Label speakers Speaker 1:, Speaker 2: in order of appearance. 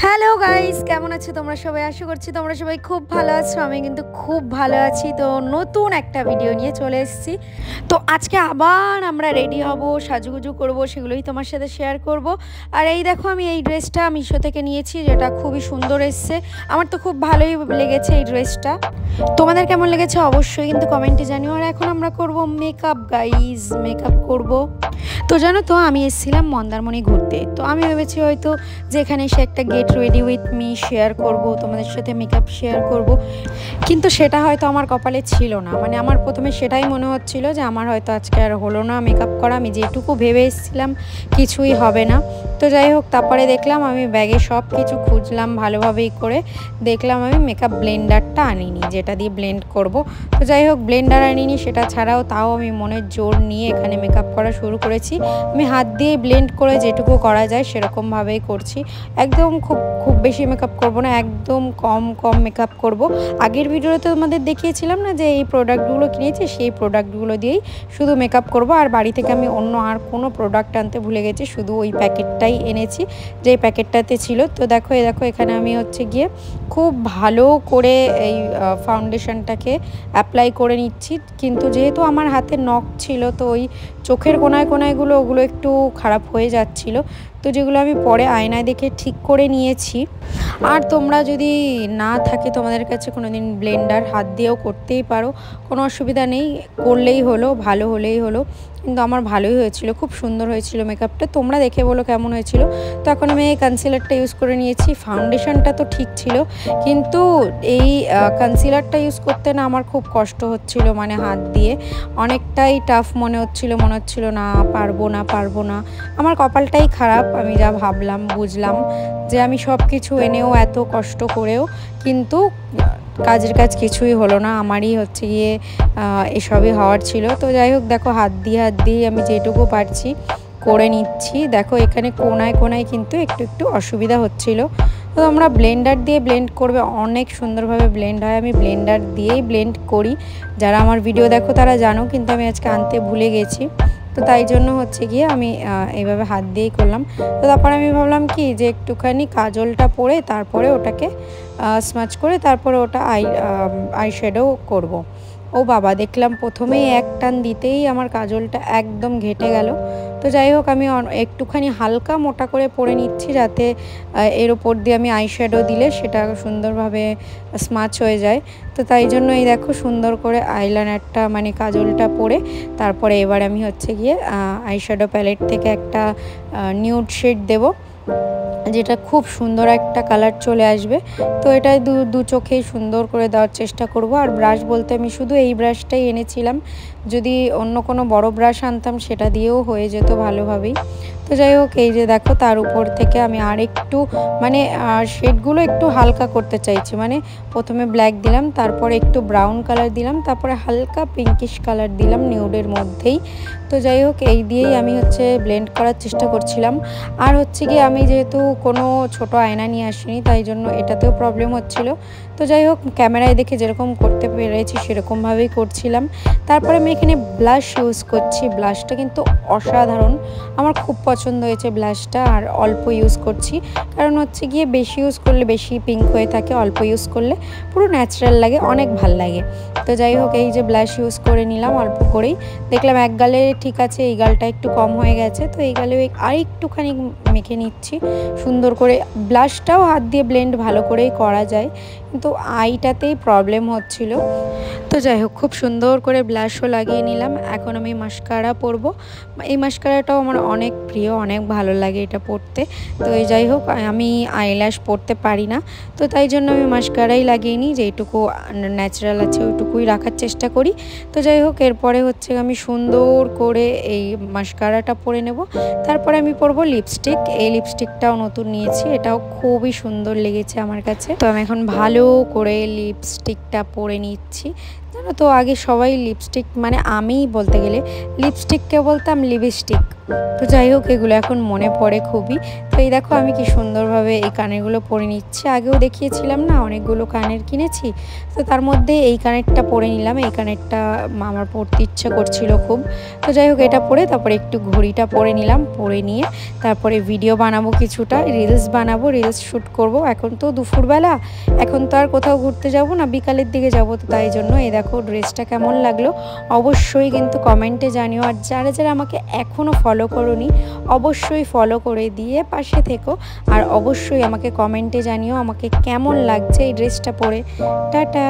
Speaker 1: Hello guys, কেমন আছো তোমরা সবাই? আশা করছি তোমরা সবাই খুব ভালো আছো। আমি কিন্তু খুব ভালো আছি। তো নতুন একটা ভিডিও নিয়ে চলে এসেছি। তো আজকে আবার আমরা রেডি হব, সাজুগুজু করব, সেগুলোই তোমার সাথে শেয়ার করব। আর এই দেখো, আমি এই ড্রেসটা মিশো থেকে নিয়েছি, যেটা খুবই সুন্দর এসছে। আমার তো খুব ভালোই লেগেছে এই ড্রেসটা। তোমাদের কেমন লেগেছে অবশ্যই কিন্তু কমেন্টে জানিও। আর এখন আমরা করব মেকআপ গাইজ, মেকআপ করব। তো জানো তো, আমি এসেছিলাম মন্দারমণি ঘুরতে। তো আমি ভেবেছি হয়তো যেখানে এসে একটা get ready with me share করব, তোমাদের সাথে মেকআপ শেয়ার করব, কিন্তু সেটা হয়তো আমার কপালে ছিল না। মানে আমার প্রথমে সেটাই মনে হচ্ছিল যে আমার হয়তো আজকে আর হলো না মেকআপ করা। আমি যেটুকু ভেবে এসেছিলাম কিছুই হবে না। তো যাই হোক, তারপরে দেখলাম, আমি ব্যাগে সব কিছু খুঁজলাম ভালোভাবেই করে, দেখলাম আমি মেকআপ ব্লেন্ডারটা আনিনি, যেটা দিয়ে ব্লেন্ড করব। তো যাই হোক, ব্লেন্ডার আনিনি, সেটা ছাড়াও তাও আমি মনের জোর নিয়ে এখানে মেকআপ করা শুরু করেছি। আমি হাত দিয়ে ব্লেন্ড করে যেটুকু করা যায় সেরকমভাবেই করছি। একদম খুব বেশি মেকআপ করব না, একদম কম মেকআপ করব। আগের ভিডিওতে তোমাদের দেখিয়েছিলাম না যে এই প্রোডাক্টগুলো কিনেছি, সেই প্রোডাক্টগুলো দিয়েই শুধু মেকআপ করব। আর বাড়ি থেকে আমি অন্য আর কোনো প্রোডাক্ট আনতে ভুলে গেছি, শুধু ওই প্যাকেটটাই এনেছি যে প্যাকেটটাতে ছিল। তো দেখো এখানে আমি হচ্ছে গিয়ে খুব ভালো করে এই ফাউন্ডেশনটাকে অ্যাপ্লাই করে নিচ্ছি। কিন্তু যেহেতু আমার হাতে নখ ছিল, তো ওই চোখের কোনায়গুলো ওগুলো একটু খারাপ হয়ে যাচ্ছিল। তো যেগুলো আমি পরে আয়নায় দেখে ঠিক করে নিয়েছি। আর তোমরা যদি না থাকে তোমাদের কাছে কোনো দিন ব্লেন্ডার, হাত দিয়েও করতেই পারো, কোনো অসুবিধা নেই, করলেই হলো, ভালো হলেই হলো। কিন্তু আমার ভালোই হয়েছিল, খুব সুন্দর হয়েছিল মেকআপটা। তোমরা দেখে বলো কেমন হয়েছিল। তো এখন আমি এই কনসিলারটা ইউজ করে নিয়েছি। ফাউন্ডেশনটা তো ঠিক ছিল, কিন্তু এই কনসিলারটা ইউজ করতে না আমার খুব কষ্ট হচ্ছিল। মানে হাত দিয়ে অনেকটাই টাফ মনে হচ্ছিল না পারবো না। আমার কপালটাই খারাপ। আমি যা ভাবলাম বুঝলাম যে আমি সব কিছু এনেও এত কষ্ট করেও কিন্তু কাজের কাজ কিছুই হলো না। আমারই হচ্ছে গিয়ে এসবই হওয়ার ছিল। তো যাই হোক, দেখো হাত দিয়ে আমি যেটুকু পারছি করে নিচ্ছি। দেখো এখানে কোনায় কিন্তু একটু অসুবিধা হচ্ছিল। তো আমরা ব্লেন্ডার দিয়ে ব্লেন্ড করবে, অনেক সুন্দরভাবে ব্লেন্ড হয়। আমি ব্লেন্ডার দিয়েই ব্লেন্ড করি, যারা আমার ভিডিও দেখো তারা জানো, কিন্তু আমি আজকে আনতে ভুলে গেছি। তো তাই জন্য হচ্ছে গিয়ে আমি এইভাবে হাত দিয়েই করলাম। তো তারপরে আমি ভাবলাম কি যে একটুখানি কাজলটা পরে তারপরে ওটাকে স্মাচ করে তারপরে ওটা আই শ্যাডো করব। ও বাবা, দেখলাম প্রথমেই এক টান দিতেই আমার কাজলটা একদম ঘেটে গেল। তো যাই হোক, আমি একটুখানি হালকা মোটা করে পরে নিচ্ছি, যাতে এর ওপর দিয়ে আমি আই শ্যাডো দিলে সেটা সুন্দরভাবে স্মাচ হয়ে যায়। তো তাই জন্য এই দেখো সুন্দর করে আইলাইনারটা মানে কাজলটা পরে তারপরে এবার আমি হচ্ছে গিয়ে আই শ্যাডো প্যালেট থেকে একটা নিউড শেড দেবো, যেটা খুব সুন্দর একটা কালার চলে আসবে। তো এটাই দু চোখেই সুন্দর করে দেওয়ার চেষ্টা করব। আর ব্রাশ বলতে আমি শুধু এই ব্রাশটাই এনেছিলাম, যদি অন্য কোনো বড় ব্রাশ আনতাম সেটা দিয়েও হয়ে যেত ভালোভাবেই। তো যাই হোক, এই যে দেখো তার উপর থেকে আমি আর একটু মানে শেডগুলো একটু হালকা করতে চাইছি। মানে প্রথমে ব্ল্যাক দিলাম, তারপরে একটু ব্রাউন কালার দিলাম, তারপরে হালকা পিঙ্কিশ কালার দিলাম নিউডের মধ্যেই। তো যাই হোক, এই দিয়েই আমি হচ্ছে ব্লেন্ড করার চেষ্টা করছিলাম। আর হচ্ছে কি, আমি যেহেতু কোনো ছোট আয়না নিয়ে আসিনি, তাই জন্য এটাতেও প্রবলেম হচ্ছিল। তো যাই হোক, ক্যামেরায় দেখে যেরকম করতে পেরেছি সেরকমভাবেই করছিলাম। তারপরে আমি এখানে ব্লাশ ইউজ করছি। ব্লাশটা কিন্তু অসাধারণ, আমার খুব পছন্দ হয়েছে ব্লাশটা। আর অল্প ইউজ করছি, কারণ হচ্ছে গিয়ে বেশি ইউজ করলে বেশি পিঙ্ক হয়ে থাকে, অল্প ইউজ করলে পুরো ন্যাচারাল লাগে, অনেক ভাল লাগে। তো যাই হোক, এই যে ব্লাশ ইউজ করে নিলাম অল্প করেই। দেখলাম এক গালে ঠিক আছে, এই গালটা একটু কম হয়ে গেছে, তো এই গালে আর একটুখানি মেখে নিচ্ছি সুন্দর করে। ব্লাশটাও হাত দিয়ে ব্লেন্ড ভালো করেই করা যায়, কিন্তু আইটাতেই প্রবলেম হচ্ছিল। তো যাই হোক, খুব সুন্দর করে ব্লাশও লাগিয়ে নিলাম। এখন আমি মাস্কারা পরব। এই মাস্কারাটাও আমার অনেক প্রিয়, অনেক ভালো লাগে এটা পরতে। তো এই যাই হোক, আমি আইল্যাশ পরতে পারি না, তো তাই জন্য আমি মাস্কারাই লাগিয়ে নিই, যেইটুকু ন্যাচারাল আছে ওইটুকুই রাখার চেষ্টা করি। তো যাই হোক, এরপরে হচ্ছে আমি সুন্দর করে এই মাস্কারাটা পরে নেব। তারপরে আমি পরবো লিপস্টিক। এই লিপস্টিকটাও নতুন নিয়েছি, এটাও খুবই সুন্দর লেগেছে আমার কাছে। তো আমি এখন ভালো করে লিপস্টিকটা পরে নিচ্ছি। জানো তো, আগে সবাই লিপস্টিক মানে আমি বলতে গেলে লিপস্টিককে বলতাম লিপস্টিক। তো যাই হোক, এগুলো এখন মনে পড়ে খুবই। তো এই দেখো আমি কি সুন্দরভাবে এই কানেরগুলো পরে নিচ্ছি। আগেও দেখিয়েছিলাম না অনেকগুলো কানের কিনেছি, তো তার মধ্যে এই কানেরটা পরে নিলাম। এই কানেরটা আমার পরতে ইচ্ছে করছিল খুব, তো যাই হোক এটা পরে তারপরে একটু ঘড়িটা পরে নিলাম। পরে নিয়ে তারপরে ভিডিও বানাবো, কিছুটা রিলস বানাবো, রিলস শ্যুট করব। এখন তো দুপুরবেলা, এখন তো আর কোথাও ঘুরতে যাব না, বিকালের দিকে যাব। তো তাই জন্য এই দেখো ড্রেসটা কেমন লাগলো অবশ্যই কিন্তু কমেন্টে জানিও। আর যারা যারা আমাকে এখনও ফলো করোনি অবশ্যই ফলো করে দিয়ে পাশে থেকো। আর অবশ্যই আমাকে কমেন্টে জানিও আমাকে কেমন লাগছে এই ড্রেসটা পরে। টাটা।